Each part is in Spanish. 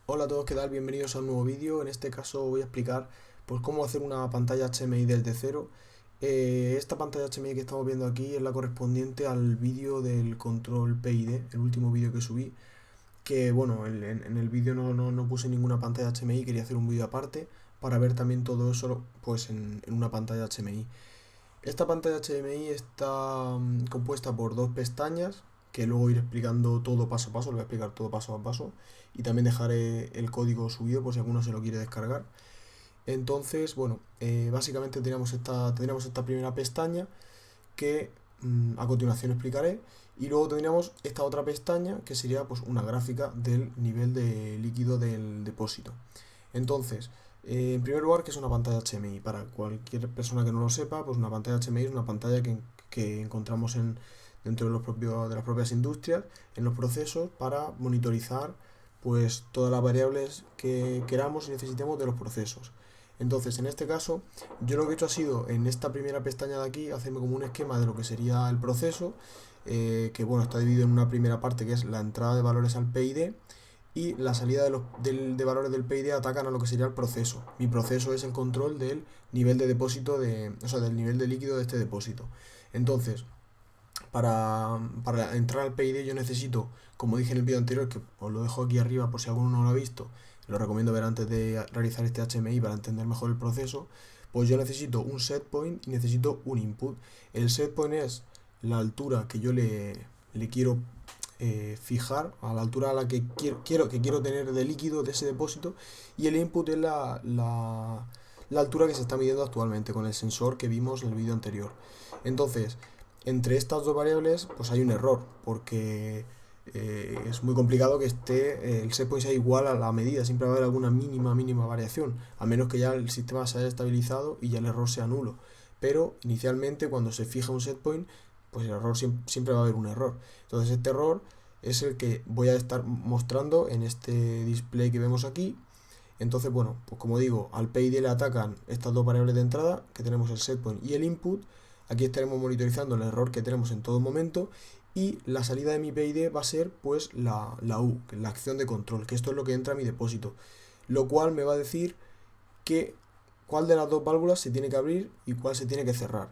Hola a todos, ¿qué tal? Bienvenidos a un nuevo vídeo. En este caso voy a explicar pues, cómo hacer una pantalla HMI desde cero. Esta pantalla HMI que estamos viendo aquí es la correspondiente al vídeo del control PID, el último vídeo que subí. Que bueno, en el vídeo no puse ninguna pantalla HMI, quería hacer un vídeo aparte para ver también todo eso pues, en una pantalla HMI. Esta pantalla HDMI está compuesta por dos pestañas que luego iré explicando todo paso a paso, lo voy a explicar todo paso a paso y también dejaré el código subido por si alguno se lo quiere descargar. Entonces, bueno, básicamente tendríamos esta primera pestaña que a continuación explicaré y luego tendríamos esta otra pestaña que sería pues una gráfica del nivel de líquido del depósito. Entonces, en primer lugar, ¿qué es una pantalla HMI? Para cualquier persona que no lo sepa, pues una pantalla HMI es una pantalla que encontramos dentro de las propias industrias, en los procesos, para monitorizar pues todas las variables que queramos y necesitemos de los procesos. Entonces, en este caso, yo lo que he hecho ha sido, en esta primera pestaña de aquí, hacerme como un esquema de lo que sería el proceso, que bueno, está dividido en una primera parte que es la entrada de valores al PID y la salida de valores del PID atacan a lo que sería el proceso. Mi proceso es el control del nivel de depósito, o sea, del nivel de líquido de este depósito. Entonces, para entrar al PID yo necesito, como dije en el vídeo anterior, que os lo dejo aquí arriba por si alguno no lo ha visto, lo recomiendo ver antes de realizar este HMI para entender mejor el proceso, pues yo necesito un set point y necesito un input. El set point es la altura que yo le quiero fijar, a la altura a la que quiero tener de líquido de ese depósito, y el input es la altura que se está midiendo actualmente con el sensor que vimos en el vídeo anterior. Entonces, entre estas dos variables pues hay un error porque es muy complicado que el set point sea igual a la medida, siempre va a haber alguna mínima variación, a menos que ya el sistema se haya estabilizado y ya el error sea nulo. Pero inicialmente cuando se fija un set point, pues el error siempre va a haber un error. Entonces este error es el que voy a estar mostrando en este display que vemos aquí. Entonces, bueno, pues como digo, al PID le atacan estas dos variables de entrada, que tenemos el setpoint y el input. Aquí estaremos monitorizando el error que tenemos en todo momento. Y la salida de mi PID va a ser pues la U, que es la acción de control, que esto es lo que entra a mi depósito. Lo cual me va a decir que cuál de las dos válvulas se tiene que abrir y cuál se tiene que cerrar.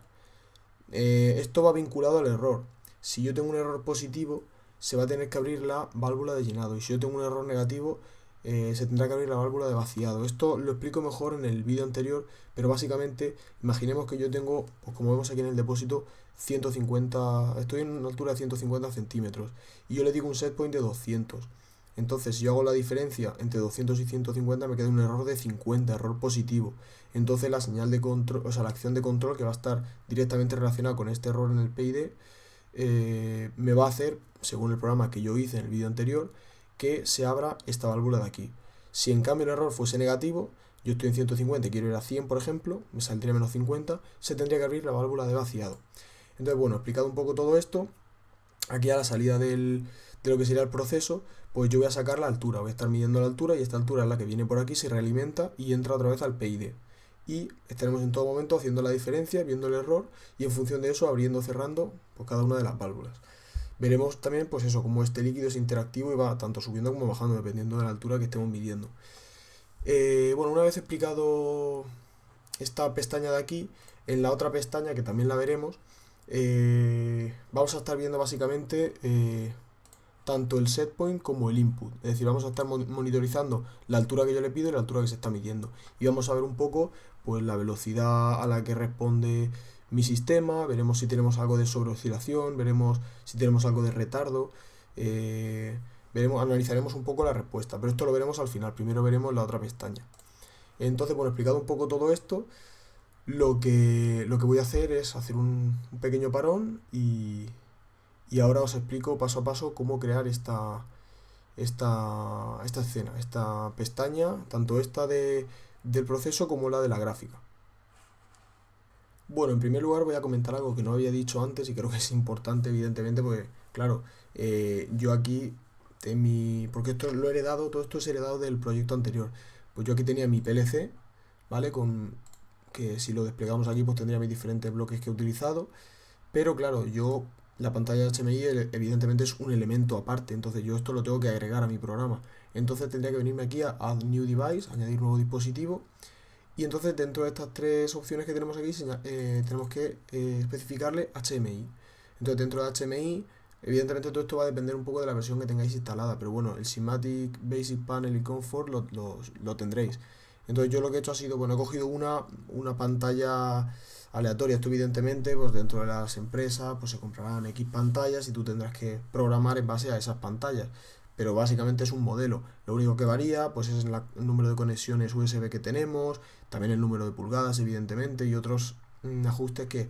Esto va vinculado al error. Si yo tengo un error positivo, se va a tener que abrir la válvula de llenado. Y si yo tengo un error negativo, se tendrá que abrir la válvula de vaciado. Esto lo explico mejor en el vídeo anterior, pero básicamente imaginemos que yo tengo, pues como vemos aquí en el depósito, 150, estoy en una altura de 150 centímetros y yo le digo un set point de 200. Entonces, si yo hago la diferencia entre 200 y 150, me queda un error de 50, error positivo. Entonces, la señal de control, o sea, la acción de control que va a estar directamente relacionada con este error en el PID, me va a hacer, según el programa que yo hice en el vídeo anterior, que se abra esta válvula de aquí. Si en cambio el error fuese negativo, yo estoy en 150 y quiero ir a 100, por ejemplo, me saldría menos 50, se tendría que abrir la válvula de vaciado. Entonces, bueno, explicado un poco todo esto, aquí a la salida de lo que sería el proceso, pues yo voy a sacar la altura, voy a estar midiendo la altura y esta altura es la que viene por aquí, se realimenta y entra otra vez al PID. Y estaremos en todo momento haciendo la diferencia, viendo el error y en función de eso abriendo o cerrando pues, cada una de las válvulas. Veremos también pues eso, como este líquido es interactivo y va tanto subiendo como bajando dependiendo de la altura que estemos midiendo. Bueno, una vez explicado esta pestaña de aquí, en la otra pestaña que también la veremos, vamos a estar viendo básicamente tanto el set point como el input. Es decir, vamos a estar monitorizando la altura que yo le pido y la altura que se está midiendo. Y vamos a ver un poco pues la velocidad a la que responde mi sistema, veremos si tenemos algo de sobreoscilación, veremos si tenemos algo de retardo, analizaremos un poco la respuesta, pero esto lo veremos al final, primero veremos la otra pestaña. Entonces, bueno, explicado un poco todo esto, lo que voy a hacer es hacer un pequeño parón y ahora os explico paso a paso cómo crear esta escena, esta pestaña, tanto esta del proceso como la de la gráfica. Bueno, en primer lugar voy a comentar algo que no había dicho antes y creo que es importante, evidentemente, porque, claro, yo aquí, porque esto lo he heredado, todo esto es heredado del proyecto anterior. Pues yo aquí tenía mi PLC, ¿vale? Que si lo desplegamos aquí, pues tendría mis diferentes bloques que he utilizado. Pero claro, yo la pantalla HMI evidentemente es un elemento aparte, entonces yo esto lo tengo que agregar a mi programa. Entonces tendría que venirme aquí a Add New Device, añadir nuevo dispositivo, y entonces dentro de estas tres opciones que tenemos aquí tenemos que especificarle HMI. Entonces dentro de HMI, evidentemente todo esto va a depender un poco de la versión que tengáis instalada, pero bueno, el Simatic Basic Panel y Comfort lo tendréis. Entonces yo lo que he hecho ha sido, bueno, he cogido una pantalla aleatoria. Esto evidentemente, pues dentro de las empresas pues se comprarán X pantallas y tú tendrás que programar en base a esas pantallas. Pero básicamente es un modelo. Lo único que varía pues es el número de conexiones USB que tenemos, también el número de pulgadas evidentemente y otros ajustes que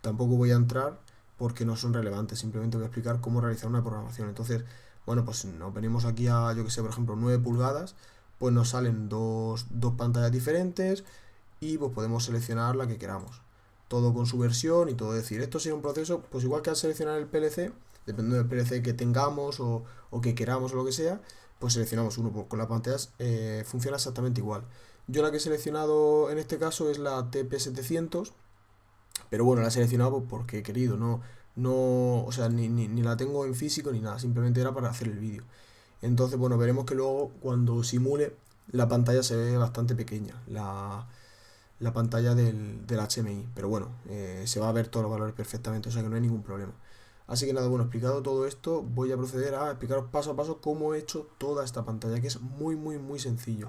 tampoco voy a entrar porque no son relevantes. Simplemente voy a explicar cómo realizar una programación. Entonces, bueno, pues nos venimos aquí a, yo que sé, por ejemplo, 9 pulgadas, pues nos salen dos pantallas diferentes y pues podemos seleccionar la que queramos. Todo con su versión y todo decir, esto sería un proceso, pues igual que al seleccionar el PLC, dependiendo del PLC que tengamos o que queramos o lo que sea, pues seleccionamos uno. Pues con las pantallas funciona exactamente igual. Yo la que he seleccionado en este caso es la TP700, pero bueno, la he seleccionado pues porque he querido, o sea, ni la tengo en físico ni nada, simplemente era para hacer el vídeo. Entonces, bueno, veremos que luego cuando simule la pantalla se ve bastante pequeña, la pantalla del HMI, pero bueno, se va a ver todos los valores perfectamente, o sea que no hay ningún problema. Así que nada, bueno, explicado todo esto, voy a proceder a explicaros paso a paso cómo he hecho toda esta pantalla, que es muy sencillo.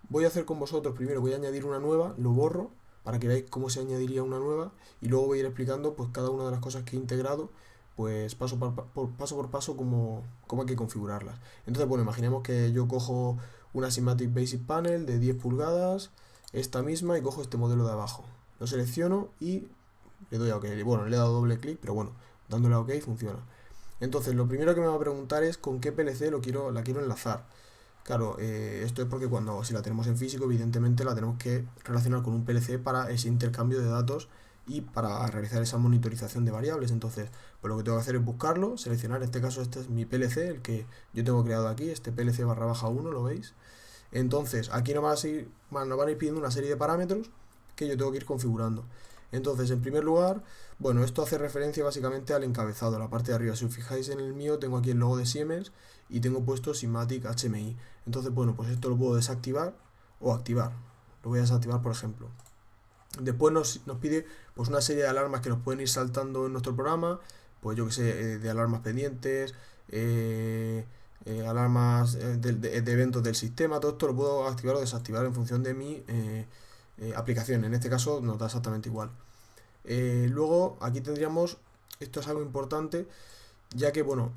Voy a hacer con vosotros, primero voy a añadir una nueva, lo borro, para que veáis cómo se añadiría una nueva, y luego voy a ir explicando pues cada una de las cosas que he integrado, pues paso por paso cómo hay que configurarlas. Entonces, bueno, imaginemos que yo cojo una Simatic Basic Panel de 10 pulgadas, esta misma, y cojo este modelo de abajo. Lo selecciono y le doy a OK. Bueno, le he dado doble clic, pero bueno, dándole a OK funciona. Entonces, lo primero que me va a preguntar es con qué PLC la quiero enlazar. Claro, esto es porque si la tenemos en físico, evidentemente la tenemos que relacionar con un PLC para ese intercambio de datos y para realizar esa monitorización de variables. Entonces, pues lo que tengo que hacer es buscarlo, seleccionar, en este caso este es mi PLC, el que yo tengo creado aquí, este PLC /1, ¿lo veis? Entonces, aquí nos van a ir pidiendo una serie de parámetros que yo tengo que ir configurando. Entonces, en primer lugar, bueno, esto hace referencia básicamente al encabezado, a la parte de arriba. Si os fijáis en el mío, tengo aquí el logo de Siemens y tengo puesto Simatic HMI. Entonces, bueno, pues esto lo puedo desactivar o activar. Lo voy a desactivar, por ejemplo. Después nos pide pues una serie de alarmas que nos pueden ir saltando en nuestro programa, pues yo que sé, de alarmas pendientes, alarmas de eventos del sistema. Todo esto lo puedo activar o desactivar en función de mi aplicación. En este caso nos da exactamente igual. Luego aquí tendríamos, esto es algo importante, ya que bueno,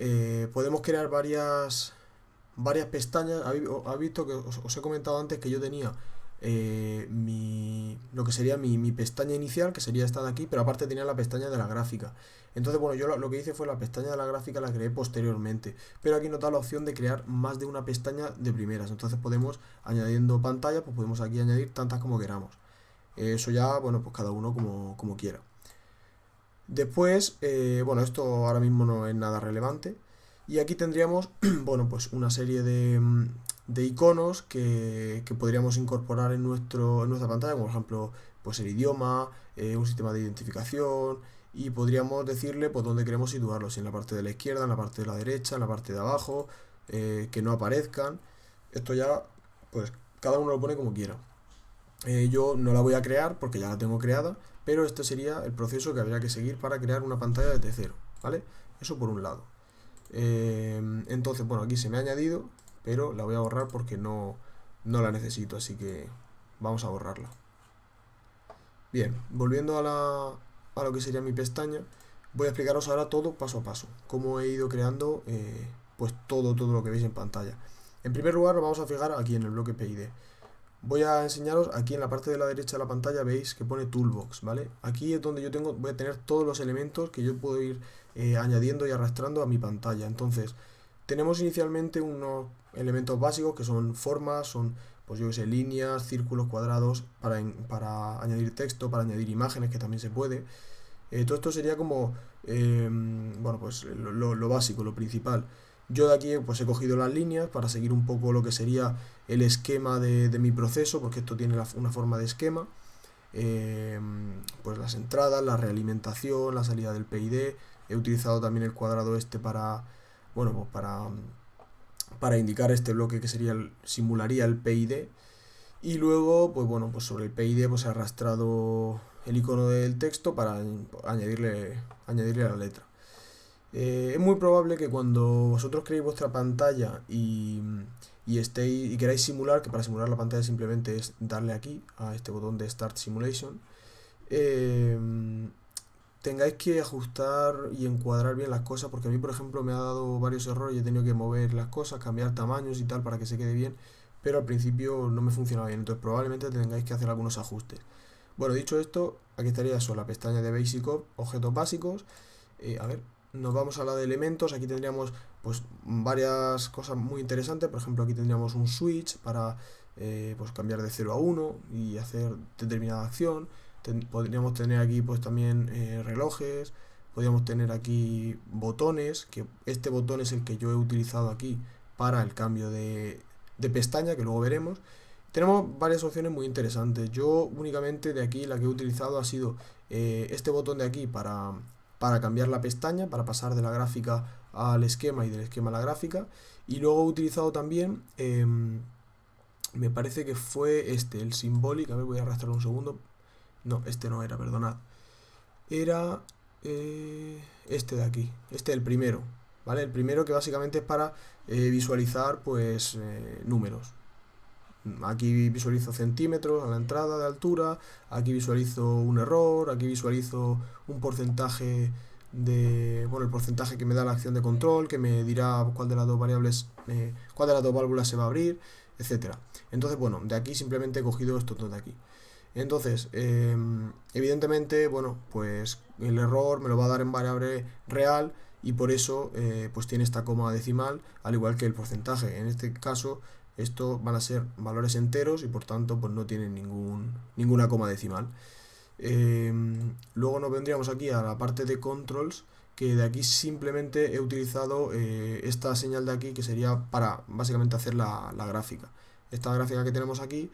podemos crear varias pestañas. Habéis visto que os he comentado antes que yo tenía lo que sería mi pestaña inicial, que sería esta de aquí, pero aparte tenía la pestaña de la gráfica. Entonces, bueno, yo lo que hice fue la pestaña de la gráfica la creé posteriormente, pero aquí nos da la opción de crear más de una pestaña de primeras. Entonces podemos, añadiendo pantalla, pues podemos aquí añadir tantas como queramos. Eso ya, bueno, pues cada uno como quiera. Después, bueno, esto ahora mismo no es nada relevante. Y aquí tendríamos, bueno, pues una serie de iconos que podríamos incorporar en nuestra pantalla, como por ejemplo, pues el idioma, un sistema de identificación, y podríamos decirle pues dónde queremos situarlos, si en la parte de la izquierda, en la parte de la derecha, en la parte de abajo, que no aparezcan. Esto ya, pues cada uno lo pone como quiera. Yo no la voy a crear porque ya la tengo creada, pero este sería el proceso que habría que seguir para crear una pantalla desde cero, ¿vale? Eso por un lado. Entonces, bueno, aquí se me ha añadido, pero la voy a borrar porque no la necesito, así que vamos a borrarla. Bien, volviendo a lo que sería mi pestaña, voy a explicaros ahora todo paso a paso, cómo he ido creando pues todo lo que veis en pantalla. En primer lugar, nos vamos a fijar aquí en el bloque PID. Voy a enseñaros aquí en la parte de la derecha de la pantalla, veis que pone Toolbox, ¿vale? Aquí es donde voy a tener todos los elementos que yo puedo ir añadiendo y arrastrando a mi pantalla. Entonces, tenemos inicialmente unos elementos básicos que son formas, son, pues yo que sé, líneas, círculos, cuadrados, para añadir texto, para añadir imágenes, que también se puede. Todo esto sería como, bueno, pues lo básico, lo principal. Yo de aquí pues he cogido las líneas para seguir un poco lo que sería el esquema de mi proceso, porque esto tiene una forma de esquema. Pues las entradas, la realimentación, la salida del PID, he utilizado también el cuadrado este para, bueno, pues para indicar este bloque que sería simularía el PID. Y luego, pues bueno, pues sobre el PID pues he arrastrado el icono del texto para añadirle la letra. Es muy probable que cuando vosotros creéis vuestra pantalla y queráis simular, que para simular la pantalla simplemente es darle aquí a este botón de Start Simulation, eh, tengáis que ajustar y encuadrar bien las cosas, porque a mí, por ejemplo, me ha dado varios errores y he tenido que mover las cosas, cambiar tamaños y tal para que se quede bien, pero al principio no me funcionaba bien, entonces probablemente tengáis que hacer algunos ajustes. Bueno, dicho esto, aquí estaría eso, la pestaña de Basic objetos básicos. A ver, nos vamos a la de elementos. Aquí tendríamos pues varias cosas muy interesantes. Por ejemplo, aquí tendríamos un switch para pues cambiar de 0 a 1 y hacer determinada acción. Podríamos tener aquí pues también relojes. Podríamos tener aquí botones, que este botón es el que yo he utilizado aquí para el cambio de pestaña, que luego veremos. Tenemos varias opciones muy interesantes. Yo únicamente de aquí la que he utilizado ha sido este botón de aquí para cambiar la pestaña, para pasar de la gráfica al esquema y del esquema a la gráfica. Y luego he utilizado también, me parece que fue el Symbolic. A ver, voy a arrastrar un segundo. No, este no era, perdonad. Era este de aquí, el primero. ¿Vale? El primero, que básicamente es para visualizar pues números. Aquí visualizo centímetros a la entrada de altura, aquí visualizo un error, aquí visualizo un porcentaje bueno, el porcentaje que me da la acción de control, que me dirá cuál de las dos variables, cuál de las dos válvulas se va a abrir, etcétera. Entonces, bueno, de aquí simplemente he cogido estos dos de aquí. Entonces, evidentemente, bueno, pues el error me lo va a dar en variable real y por eso pues tiene esta coma decimal, al igual que el porcentaje. En este caso, esto van a ser valores enteros y por tanto pues no tienen ninguna coma decimal. Luego nos vendríamos aquí a la parte de controls, que de aquí simplemente he utilizado esta señal de aquí, que sería para básicamente hacer la gráfica. Esta gráfica que tenemos aquí,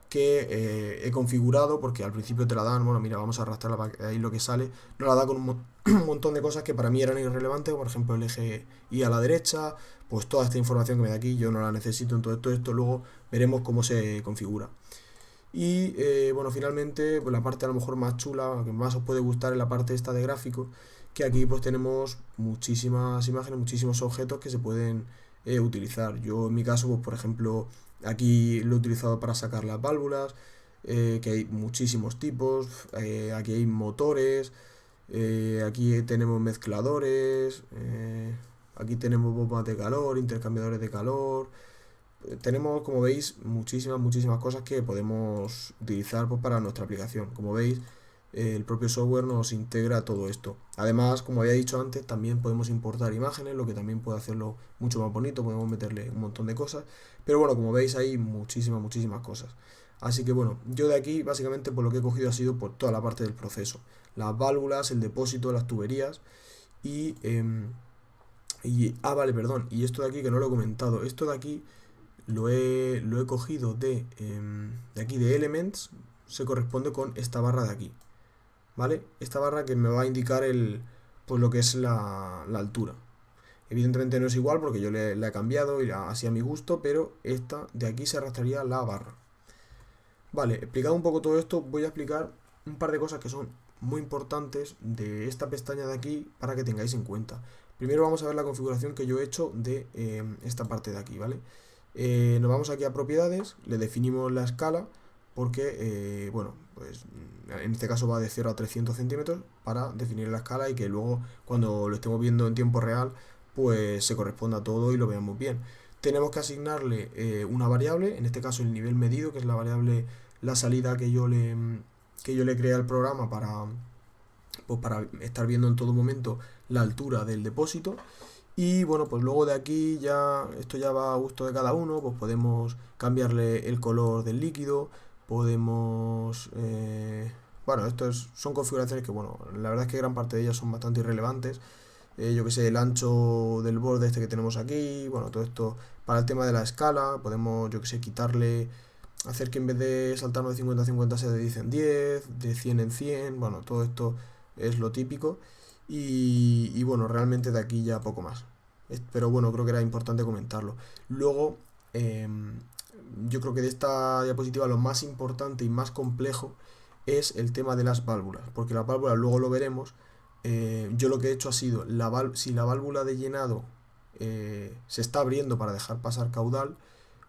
que he configurado, porque al principio te la dan, bueno, mira, vamos a arrastrarla para ahí lo que sale, nos la da con un montón de cosas que para mí eran irrelevantes, por ejemplo el eje Y a la derecha, pues toda esta información que me da aquí yo no la necesito, entonces todo esto luego veremos cómo se configura. Y bueno, finalmente pues la parte a lo mejor más chula, que más os puede gustar, es la parte esta de gráficos, que aquí pues tenemos muchísimas imágenes, muchísimos objetos que se pueden utilizar. Yo en mi caso, pues por ejemplo, aquí lo he utilizado para sacar las válvulas, que hay muchísimos tipos, aquí hay motores, aquí tenemos mezcladores, aquí tenemos bombas de calor, intercambiadores de calor. Tenemos, como veis, muchísimas cosas que podemos utilizar pues, para nuestra aplicación. Como veis, el propio software nos integra todo esto. Además, como había dicho antes, también podemos importar imágenes, lo que también puede hacerlo mucho más bonito. Podemos meterle un montón de cosas. Pero bueno, como veis, hay muchísimas cosas. Así que bueno, yo de aquí básicamente por lo que he cogido ha sido por toda la parte del proceso. Las válvulas, el depósito, las tuberías y... vale, perdón. Y esto de aquí que no lo he comentado. Esto de aquí lo he cogido de aquí de Elements. Se corresponde con esta barra de aquí. ¿Vale? Esta barra que me va a indicar pues lo que es la altura. Evidentemente no es igual porque yo la he cambiado y así a mi gusto, pero esta de aquí se arrastraría la barra. Vale, explicado un poco todo esto, voy a explicar un par de cosas que son muy importantes de esta pestaña de aquí para que tengáis en cuenta. Primero vamos a ver la configuración que yo he hecho de esta parte de aquí, ¿vale? Nos vamos aquí a propiedades, le definimos la escala porque, bueno, pues en este caso va de 0 a 300 centímetros para definir la escala y que luego cuando lo estemos viendo en tiempo real pues se corresponda a todo y lo veamos bien. Tenemos que asignarle una variable, en este caso el nivel medido, que es la variable, la salida que yo le creé al programa pues para estar viendo en todo momento la altura del depósito. Y bueno, pues luego de aquí esto ya va a gusto de cada uno, pues podemos cambiarle el color del líquido, podemos... bueno, son configuraciones que, bueno, la verdad es que gran parte de ellas son bastante irrelevantes. Yo que sé, el ancho del borde este que tenemos aquí, bueno, todo esto para el tema de la escala, podemos, yo que sé, hacer que en vez de saltarnos de 50 a 50 se dicen 10, de 100 en 100, bueno, todo esto es lo típico. Y bueno, realmente de aquí ya poco más. Pero bueno, creo que era importante comentarlo. Luego, yo creo que de esta diapositiva lo más importante y más complejo es el tema de las válvulas, porque las válvulas luego lo veremos. Yo lo que he hecho ha sido, si la válvula de llenado se está abriendo para dejar pasar caudal,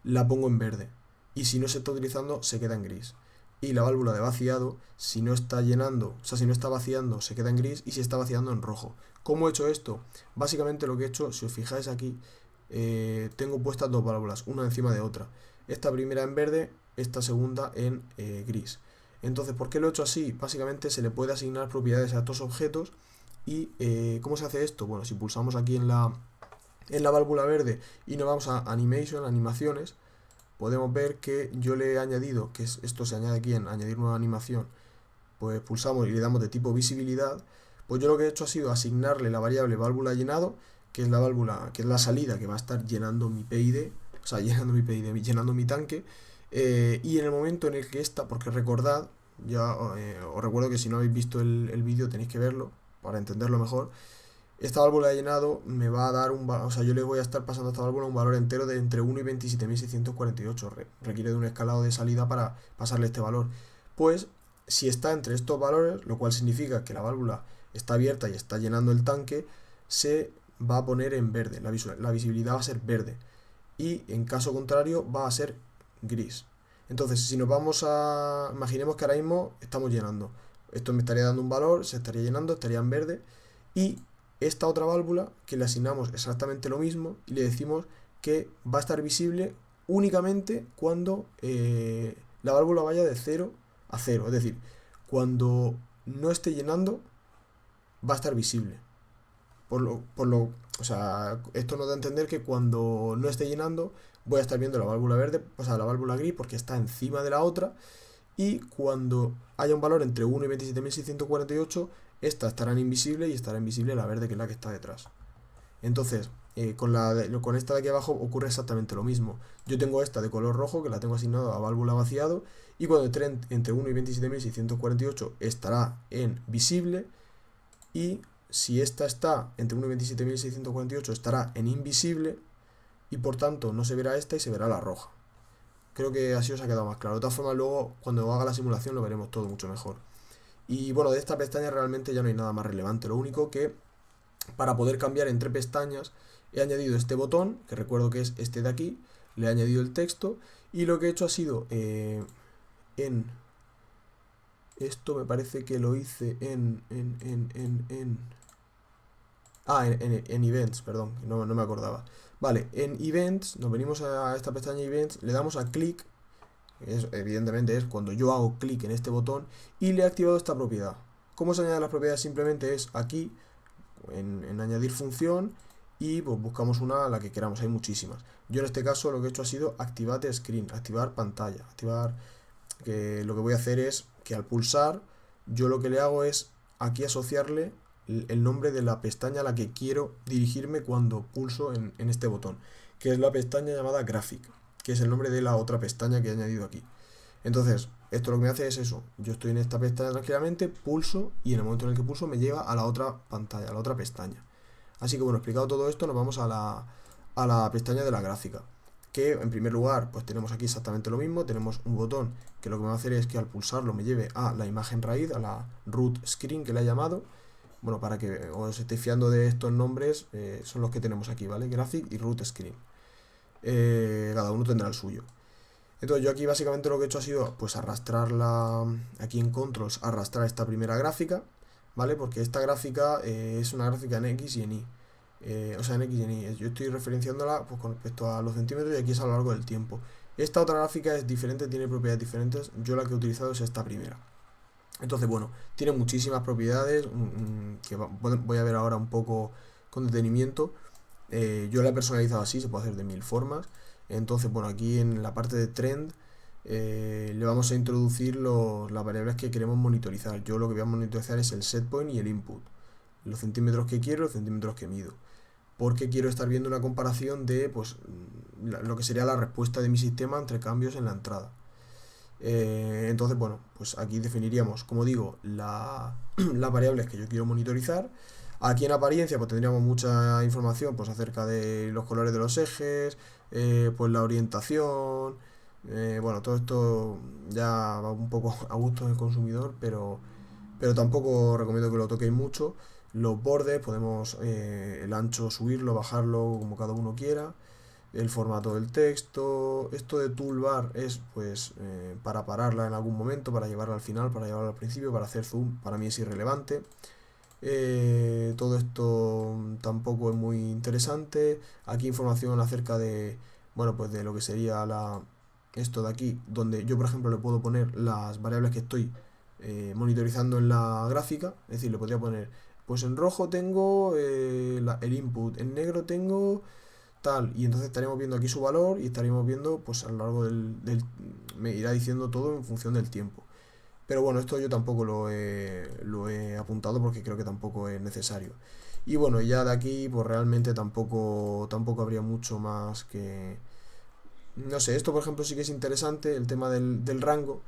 la pongo en verde, y si no se está utilizando se queda en gris. Y la válvula de vaciado, si no está llenando, o sea, si no está vaciando, se queda en gris, y si está vaciando, en rojo. ¿Cómo he hecho esto? Básicamente lo que he hecho, si os fijáis aquí, tengo puestas dos válvulas, una encima de otra. Esta primera en verde, esta segunda en gris. Entonces, ¿por qué lo he hecho así? Básicamente se le puede asignar propiedades a estos objetos. ¿Y cómo se hace esto? Bueno, si pulsamos aquí en la válvula verde y nos vamos a Animation, animaciones, podemos ver que yo le he añadido, que esto se añade aquí en añadir nueva animación, pues pulsamos y le damos de tipo visibilidad. Pues yo lo que he hecho ha sido asignarle la variable válvula llenado, que es la válvula, que es la salida que va a estar llenando mi PID, o sea, llenando mi PID, llenando mi tanque, y en el momento en el que esta, porque recordad, ya os recuerdo que si no habéis visto el vídeo tenéis que verlo para entenderlo mejor. Esta válvula de llenado me va a dar o sea, yo le voy a estar pasando a esta válvula un valor entero de entre 1 y 27.648. Requiere de un escalado de salida para pasarle este valor. Pues, si está entre estos valores, lo cual significa que la válvula está abierta y está llenando el tanque, se va a poner en verde. La visibilidad va a ser verde. Y en caso contrario, va a ser gris. Entonces, si nos vamos a... Imaginemos que ahora mismo estamos llenando. Esto me estaría dando un valor, se estaría llenando, estaría en verde. Y esta otra válvula, que le asignamos exactamente lo mismo, y le decimos que va a estar visible únicamente cuando la válvula vaya de 0 a 0. Es decir, cuando no esté llenando, va a estar visible. O sea, esto nos da a entender que cuando no esté llenando, voy a estar viendo la válvula verde, o sea, la válvula gris, porque está encima de la otra. Y cuando haya un valor entre 1 y 27.648, esta estará en invisible y estará invisible la verde, que es la que está detrás. Entonces, con esta de aquí abajo ocurre exactamente lo mismo. Yo tengo esta de color rojo, que la tengo asignada a válvula vaciado, y cuando esté entre 1 y 27.648 estará en visible, y si esta está entre 1 y 27.648 estará en invisible, y por tanto no se verá esta y se verá la roja. Creo que así os ha quedado más claro. De todas formas, luego cuando haga la simulación lo veremos todo mucho mejor. Y bueno, de esta pestaña realmente ya no hay nada más relevante. Lo único que, para poder cambiar entre pestañas, he añadido este botón, que recuerdo que es este de aquí. Le he añadido el texto, y lo que he hecho ha sido en... Esto me parece que lo hice en Events, perdón, no me acordaba. Vale, en Events, nos venimos a esta pestaña Events, le damos a clic, evidentemente es cuando yo hago clic en este botón, y le he activado esta propiedad. ¿Cómo se añaden las propiedades? Simplemente es aquí, en añadir función, y pues buscamos una, la que queramos, hay muchísimas. Yo en este caso lo que he hecho ha sido activate screen, activar pantalla, que lo que voy a hacer es que al pulsar, yo lo que le hago es aquí asociarle el nombre de la pestaña a la que quiero dirigirme cuando pulso en este botón, que es la pestaña llamada Graphic, que es el nombre de la otra pestaña que he añadido aquí. Entonces, esto lo que me hace es eso, yo estoy en esta pestaña tranquilamente, pulso, y en el momento en el que pulso me lleva a la otra pantalla, a la otra pestaña. Así que bueno, explicado todo esto, nos vamos a la pestaña de la gráfica, que en primer lugar pues tenemos aquí exactamente lo mismo. Tenemos un botón que lo que me va a hacer es que al pulsarlo me lleve a la imagen raíz, a la root screen que le he llamado. Bueno, para que os estéis fiando de estos nombres, son los que tenemos aquí, ¿vale? Graphic y root screen. Cada uno tendrá el suyo. Entonces yo aquí básicamente lo que he hecho ha sido pues arrastrarla, aquí en controls, arrastrar esta primera gráfica, ¿vale? Porque esta gráfica es una gráfica en X y en Y. O sea, en X y en Y. Yo estoy referenciándola pues, con respecto a los centímetros, y aquí es a lo largo del tiempo. Esta otra gráfica es diferente, tiene propiedades diferentes. Yo la que he utilizado es esta primera. Entonces, bueno, tiene muchísimas propiedades que voy a ver ahora un poco con detenimiento. Yo la he personalizado así, se puede hacer de 1000 formas. Entonces, bueno, aquí en la parte de trend le vamos a introducir las variables que queremos monitorizar. Yo lo que voy a monitorizar es el setpoint y el input. Los centímetros que quiero, los centímetros que mido. Porque quiero estar viendo una comparación de pues, lo que sería la respuesta de mi sistema entre cambios en la entrada. Entonces, bueno, pues aquí definiríamos, como digo, las variables que yo quiero monitorizar. Aquí en apariencia pues tendríamos mucha información pues acerca de los colores de los ejes, pues la orientación, bueno, todo esto ya va un poco a gusto del consumidor, pero tampoco recomiendo que lo toquéis mucho. Los bordes, podemos el ancho subirlo, bajarlo como cada uno quiera. El formato del texto. Esto de toolbar es pues para pararla en algún momento, para llevarla al final, para llevarla al principio, para hacer zoom. Para mí es irrelevante. Todo esto tampoco es muy interesante. Aquí información acerca de, bueno, pues de lo que sería esto de aquí, donde yo por ejemplo le puedo poner las variables que estoy monitorizando en la gráfica. Es decir, le podría poner, pues en rojo tengo el input, en negro tengo tal, y entonces estaremos viendo aquí su valor y estaríamos viendo pues a lo largo me irá diciendo todo en función del tiempo. Pero bueno, esto yo tampoco lo he apuntado porque creo que tampoco es necesario. Y bueno, ya de aquí pues realmente tampoco habría mucho más que... No sé, esto por ejemplo sí que es interesante, el tema del rango,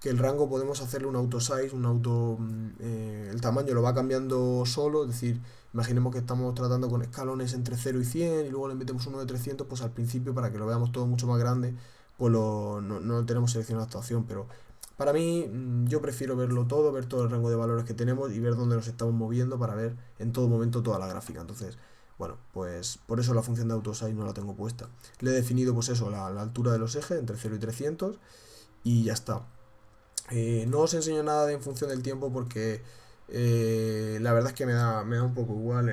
que el rango podemos hacerle un auto size, el tamaño lo va cambiando solo, es decir, imaginemos que estamos tratando con escalones entre 0 y 100 y luego le metemos uno de 300, pues al principio para que lo veamos todo mucho más grande, pues no tenemos seleccionado esta opción, pero para mí yo prefiero verlo todo, ver todo el rango de valores que tenemos y ver dónde nos estamos moviendo para ver en todo momento toda la gráfica. Entonces, bueno, pues por eso la función de AutoSize no la tengo puesta. Le he definido pues eso, la altura de los ejes entre 0 y 300 y ya está. No os enseño nada de en función del tiempo porque la verdad es que me da un poco igual.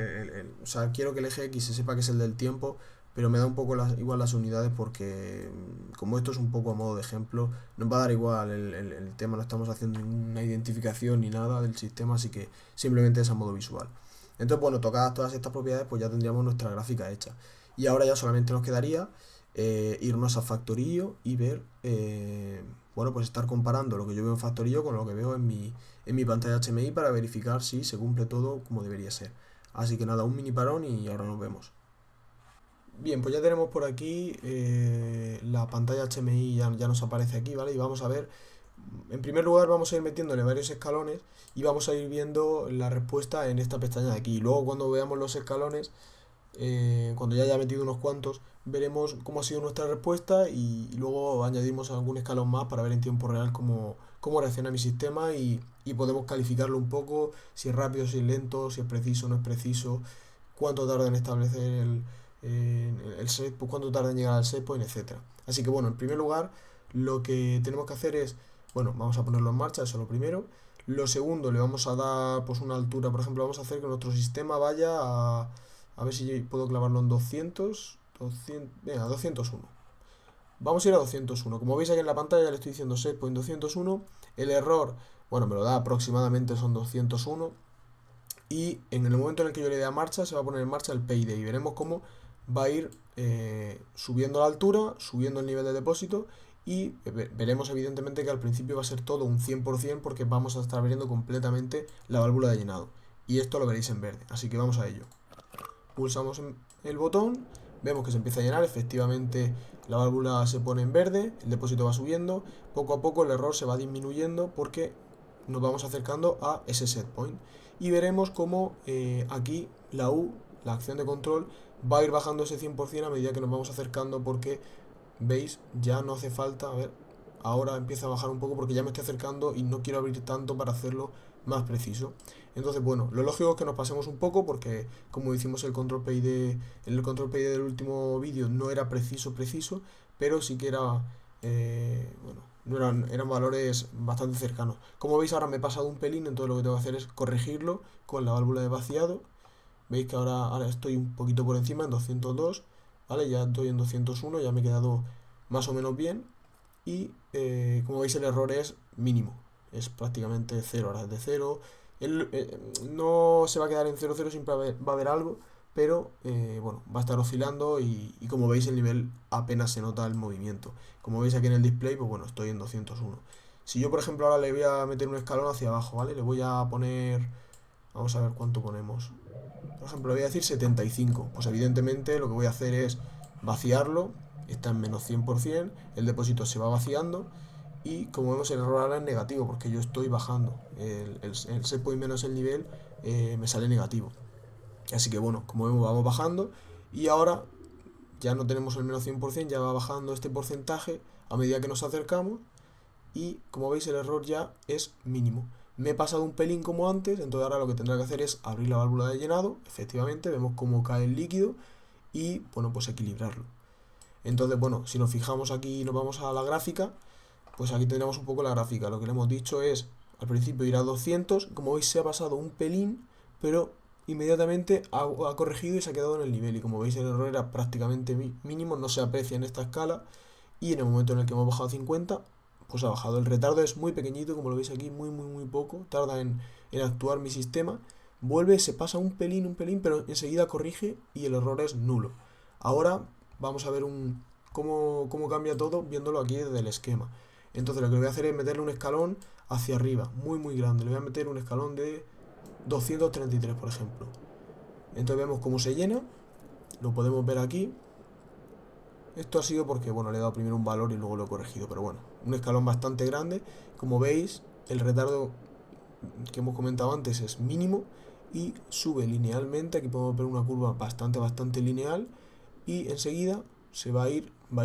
O sea, quiero que el eje X se sepa que es el del tiempo, pero me da un poco igual las unidades porque como esto es un poco a modo de ejemplo, nos va a dar igual el tema, no estamos haciendo ninguna identificación ni nada del sistema, así que simplemente es a modo visual. Entonces, bueno, tocadas todas estas propiedades, pues ya tendríamos nuestra gráfica hecha. Y ahora ya solamente nos quedaría irnos a Factorio y ver, bueno, pues estar comparando lo que yo veo en Factorio con lo que veo en mi pantalla HMI para verificar si se cumple todo como debería ser. Así que nada, un mini parón y ahora nos vemos. Bien, pues ya tenemos por aquí la pantalla HMI, ya nos aparece aquí, ¿vale? Y vamos a ver, en primer lugar vamos a ir metiéndole varios escalones y vamos a ir viendo la respuesta en esta pestaña de aquí. Y luego cuando veamos los escalones, cuando ya haya metido unos cuantos, veremos cómo ha sido nuestra respuesta y luego añadimos algún escalón más para ver en tiempo real cómo reacciona mi sistema y podemos calificarlo un poco, si es rápido, si es lento, si es preciso, no es preciso, cuánto tarda en establecer el set, pues cuánto tarda en llegar al set point, etcétera. Así que bueno, en primer lugar, lo que tenemos que hacer es, bueno, vamos a ponerlo en marcha, eso es lo primero. Lo segundo, le vamos a dar pues una altura, por ejemplo, vamos a hacer que nuestro sistema vaya a ver si puedo clavarlo en 200, venga, 201. Vamos a ir a 201. Como veis aquí en la pantalla le estoy diciendo set point 201. El error, bueno, me lo da aproximadamente, son 201. Y en el momento en el que yo le dé a marcha, se va a poner en marcha el payday. Y veremos cómo va a ir subiendo la altura, subiendo el nivel de depósito. Y veremos evidentemente que al principio va a ser todo un 100% porque vamos a estar viendo completamente la válvula de llenado. Y esto lo veréis en verde. Así que vamos a ello. Pulsamos el botón, vemos que se empieza a llenar, efectivamente la válvula se pone en verde, el depósito va subiendo, poco a poco el error se va disminuyendo porque nos vamos acercando a ese set point y veremos cómo aquí la U, la acción de control, va a ir bajando ese 100% a medida que nos vamos acercando porque veis, ya no hace falta, a ver, ahora empieza a bajar un poco porque ya me estoy acercando y no quiero abrir tanto para hacerlo más preciso. Entonces, bueno, lo lógico es que nos pasemos un poco porque, como hicimos en el control PID del último vídeo no era preciso, pero sí que era, bueno, eran valores bastante cercanos. Como veis ahora me he pasado un pelín, entonces lo que tengo que hacer es corregirlo con la válvula de vaciado. Veis que ahora estoy un poquito por encima, en 202, ¿vale? Ya estoy en 201, ya me he quedado más o menos bien. Y como veis el error es mínimo, es prácticamente cero, ahora es de cero. No se va a quedar en 0,0, siempre va a haber algo, pero bueno, va a estar oscilando y como veis el nivel apenas se nota el movimiento. Como veis aquí en el display, pues bueno, estoy en 201. Si yo por ejemplo ahora le voy a meter un escalón hacia abajo, ¿vale? Le voy a poner, vamos a ver cuánto ponemos. Por ejemplo, le voy a decir 75. Pues evidentemente lo que voy a hacer es vaciarlo, está en menos 100%, el depósito se va vaciando y como vemos el error ahora es negativo porque yo estoy bajando. El set point menos el nivel me sale negativo. Así que bueno, como vemos vamos bajando y ahora ya no tenemos el menos 100%, ya va bajando este porcentaje a medida que nos acercamos y como veis el error ya es mínimo. Me he pasado un pelín como antes, entonces ahora lo que tendré que hacer es abrir la válvula de llenado, efectivamente vemos cómo cae el líquido y bueno, pues equilibrarlo. Entonces bueno, si nos fijamos aquí y nos vamos a la gráfica, pues aquí tendremos un poco la gráfica. Lo que le hemos dicho es al principio ir a 200, como veis se ha pasado un pelín, pero inmediatamente ha corregido y se ha quedado en el nivel. Y como veis el error era prácticamente mínimo, no se aprecia en esta escala. Y en el momento en el que hemos bajado a 50, pues ha bajado. El retardo es muy pequeñito, como lo veis aquí, muy poco. Tarda en actuar mi sistema. Vuelve, se pasa un pelín, pero enseguida corrige y el error es nulo. Ahora vamos a ver cómo cambia todo viéndolo aquí desde el esquema. Entonces lo que voy a hacer es meterle un escalón hacia arriba, muy grande. Le voy a meter un escalón de 233, por ejemplo. Entonces vemos cómo se llena. Lo podemos ver aquí. Esto ha sido porque, bueno, le he dado primero un valor y luego lo he corregido. Pero bueno, un escalón bastante grande. Como veis, el retardo que hemos comentado antes es mínimo y sube linealmente. Aquí podemos ver una curva bastante lineal. Y enseguida va a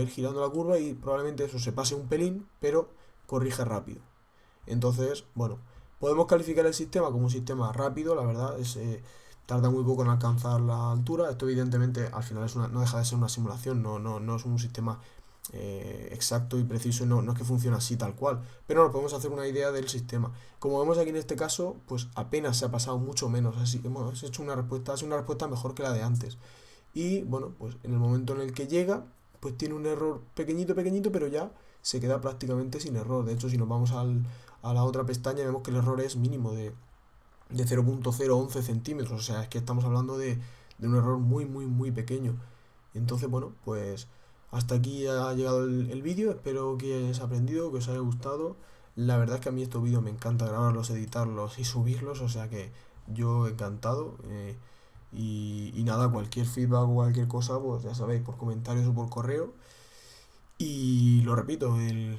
ir girando la curva y probablemente eso se pase un pelín, pero corrige rápido. Entonces, bueno, podemos calificar el sistema como un sistema rápido, la verdad, tarda muy poco en alcanzar la altura. Esto evidentemente al final no deja de ser una simulación, no es un sistema exacto y preciso, no es que funcione así tal cual, pero nos podemos hacer una idea del sistema. Como vemos aquí en este caso, pues apenas se ha pasado, mucho menos, así hemos hecho una respuesta mejor que la de antes. Y bueno, pues en el momento en el que llega, pues tiene un error pequeñito, pero ya se queda prácticamente sin error. De hecho, si nos vamos a la otra pestaña, vemos que el error es mínimo de 0.011 centímetros. O sea, es que estamos hablando de un error muy pequeño. Entonces, bueno, pues hasta aquí ha llegado el vídeo. Espero que hayáis aprendido, que os haya gustado. La verdad es que a mí estos vídeos me encanta grabarlos, editarlos y subirlos. O sea que yo encantado. Y nada, cualquier feedback o cualquier cosa, pues ya sabéis, por comentarios o por correo. Y lo repito, el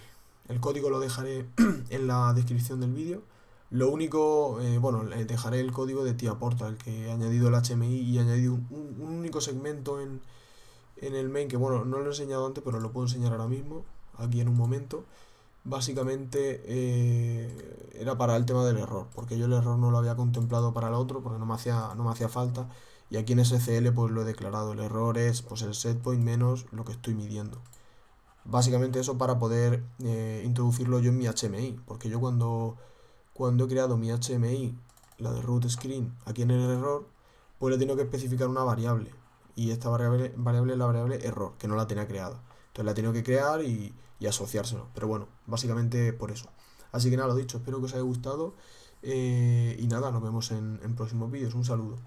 código lo dejaré en la descripción del vídeo. Lo único, bueno, dejaré el código de Tia Portal, que he añadido el HMI y he añadido un único segmento en el main, que bueno, no lo he enseñado antes, pero lo puedo enseñar ahora mismo, aquí en un momento. Básicamente era para el tema del error, porque yo el error no lo había contemplado para el otro, porque no me hacía falta. Y aquí en SCL pues lo he declarado, el error es pues el setpoint menos lo que estoy midiendo. Básicamente eso para poder introducirlo yo en mi HMI, porque yo cuando he creado mi HMI, la de root screen, aquí en el error, pues le tengo que especificar una variable. Y esta variable es la variable error, que no la tenía creada. Entonces la tengo que crear y asociárselo. Pero bueno, básicamente por eso. Así que nada, lo dicho, espero que os haya gustado. Y nada, nos vemos en próximos vídeos. Un saludo.